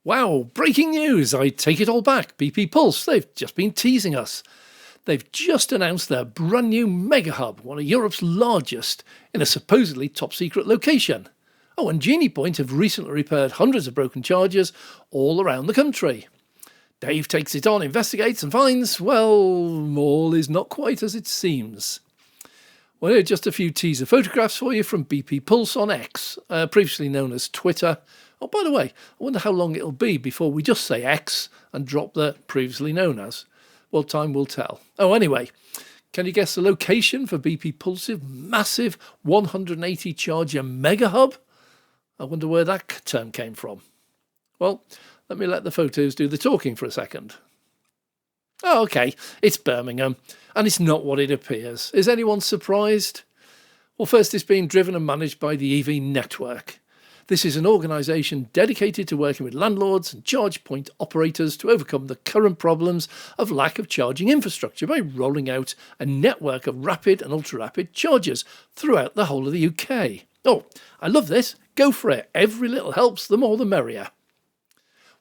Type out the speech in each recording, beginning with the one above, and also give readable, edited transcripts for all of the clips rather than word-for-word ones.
Wow, breaking news! I take it all back. BP Pulse, they've just been teasing us. They've just announced their brand new mega hub, one of Europe's largest, in a supposedly top secret location. Oh, and Genie Point have recently repaired hundreds of broken chargers all around the country. Dave takes it on, investigates and finds, well, all is not quite as it seems. Well, here are just a few teaser photographs for you from BP Pulse on X, previously known as Twitter. Oh, by the way, I wonder how long it'll be before we just say X and drop the previously known as. Well, time will tell. Oh, anyway, can you guess the location for BP Pulse's massive 180 charger mega hub? I wonder where that term came from. Well, let me let the photos do the talking for a second. Oh, okay, it's Birmingham, and it's not what it appears. Is anyone surprised? Well, first, it's being driven and managed by the EV Network. This is an organisation dedicated to working with landlords and charge point operators to overcome the current problems of lack of charging infrastructure by rolling out a network of rapid and ultra-rapid chargers throughout the whole of the UK. Oh, I love this. Go for it. Every little helps, the more the merrier.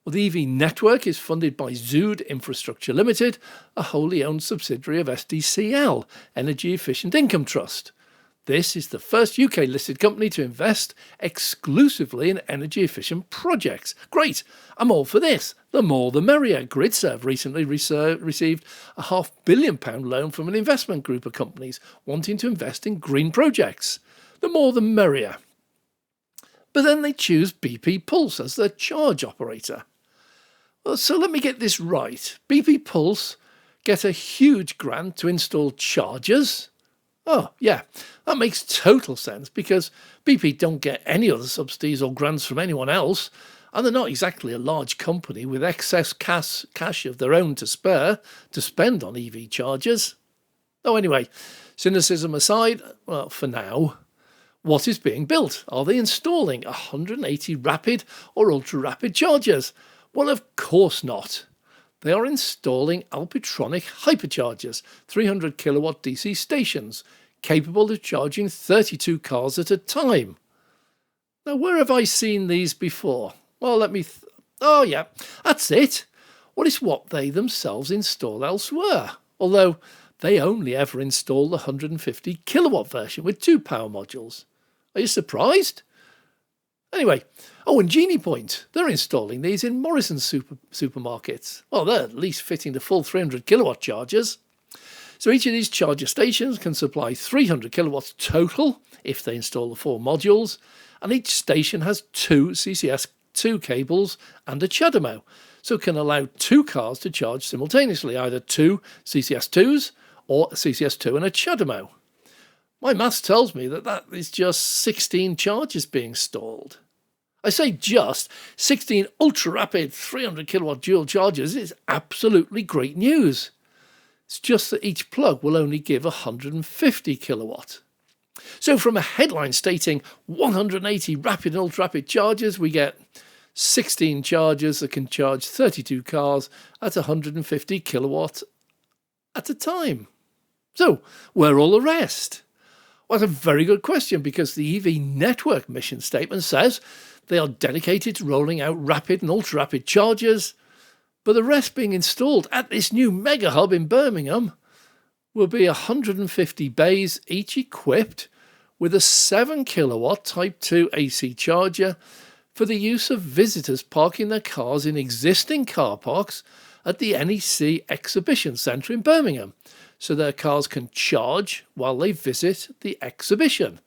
Well, the EV Network is funded by Zood Infrastructure Limited, a wholly owned subsidiary of SDCL, Energy Efficient Income Trust. This is the first UK-listed company to invest exclusively in energy-efficient projects. Great, I'm all for this. The more the merrier. Gridserve recently received a £500 million loan from an investment group of companies wanting to invest in green projects. The more the merrier. But then they choose BP Pulse as their charge operator. Well, so let me get this right. BP Pulse get a huge grant to install chargers. Oh, yeah, that makes total sense because BP don't get any other subsidies or grants from anyone else, and they're not exactly a large company with excess cash of their own to spare to spend on EV chargers. Oh, anyway, cynicism aside, well, for now, what is being built? Are they installing 180 rapid or ultra-rapid chargers? Well, of course not. They are installing Alpitronic hyperchargers, 300 kilowatt DC stations, capable of charging 32 cars at a time. Now, where have I seen these before? Well, oh yeah, that's it. Well, it's what they themselves install elsewhere, although they only ever install the 150 kilowatt version with 2 power modules. Are you surprised? Anyway, oh, and Genie Point, they're installing these in Morrison's supermarkets. Well, they're at least fitting the full 300 kilowatt chargers. So each of these charger stations can supply 300 kilowatts total if they install the 4 modules, and each station has 2 CCS2 cables and a CHAdeMO, so it can allow 2 cars to charge simultaneously, either 2 CCS2s or a CCS2 and a CHAdeMO. My maths tells me that is just 16 chargers being installed. I say just 16 ultra-rapid 300 kilowatt dual chargers is absolutely great news. It's just that each plug will only give 150 kilowatt. So from a headline stating 180 rapid and ultra-rapid chargers, we get 16 chargers that can charge 32 cars at 150 kilowatt at a time. So where are all the rest? Well, that's a very good question because the EV Network mission statement says they are dedicated to rolling out rapid and ultra-rapid chargers, but the rest being installed at this new mega hub in Birmingham will be 150 bays, each equipped with a 7 kilowatt Type 2 AC charger for the use of visitors parking their cars in existing car parks at the NEC Exhibition Centre in Birmingham, so their cars can charge while they visit the exhibition.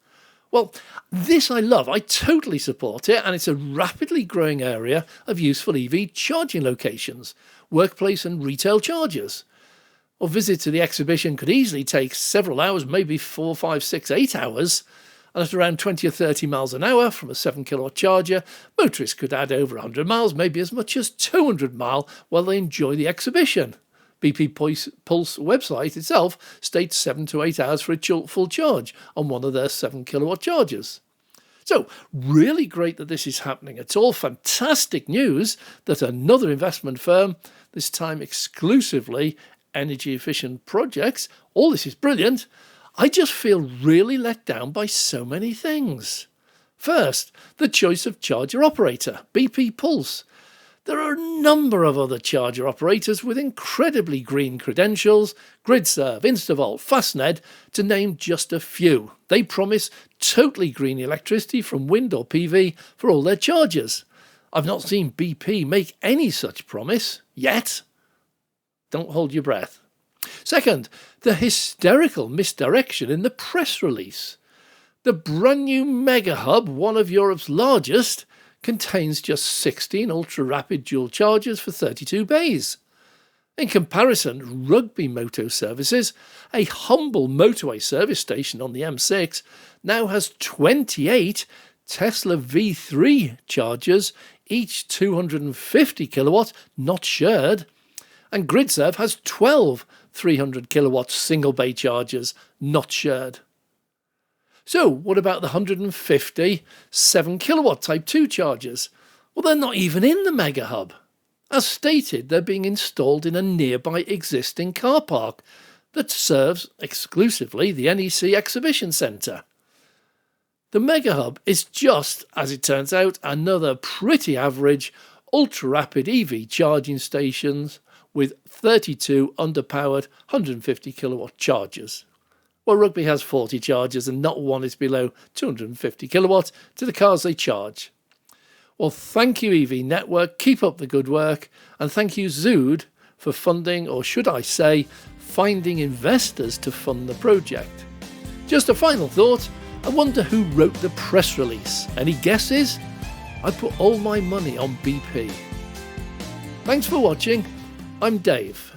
Well, this I love. I totally support it, and it's a rapidly growing area of useful EV charging locations, workplace and retail chargers. A visit to the exhibition could easily take several hours, maybe 4, 5, 6, 8 hours, and at around 20 or 30 miles an hour from a 7 kilowatt charger, motorists could add over 100 miles, maybe as much as 200 miles while they enjoy the exhibition. BP Pulse website itself states 7 to 8 hours for a full charge on one of their 7 kilowatt chargers. So really great that this is happening. It's all fantastic news that another investment firm, this time exclusively energy efficient projects, all this is brilliant. I just feel really let down by so many things. First, the choice of charger operator, BP Pulse. There are a number of other charger operators with incredibly green credentials: Gridserve, Instavolt, Fastned, to name just a few. They promise totally green electricity from wind or PV for all their chargers. I've not seen BP make any such promise yet. Don't hold your breath. Second, the hysterical misdirection in the press release. The brand new Mega Hub, one of Europe's largest, contains just 16 ultra-rapid dual chargers for 32 bays. In comparison, Rugby Moto Services, a humble motorway service station on the M6, now has 28 Tesla V3 chargers, each 250 kilowatt, not shared, and Gridserve has 12 300 kilowatt single bay chargers, not shared. So what about the 150 7 kilowatt Type 2 chargers? Well, they're not even in the Mega Hub. As stated, they're being installed in a nearby existing car park that serves exclusively the NEC Exhibition Centre. The Mega Hub is just, as it turns out, another pretty average ultra-rapid EV charging stations with 32 underpowered 150 kilowatt chargers. Well, Rugby has 40 chargers and not one is below 250 kilowatt to the cars they charge. Well, thank you EV Network, keep up the good work, and thank you Zood for funding, or should I say, finding investors to fund the project. Just a final thought, I wonder who wrote the press release. Any guesses? I put all my money on BP. Thanks for watching. I'm Dave.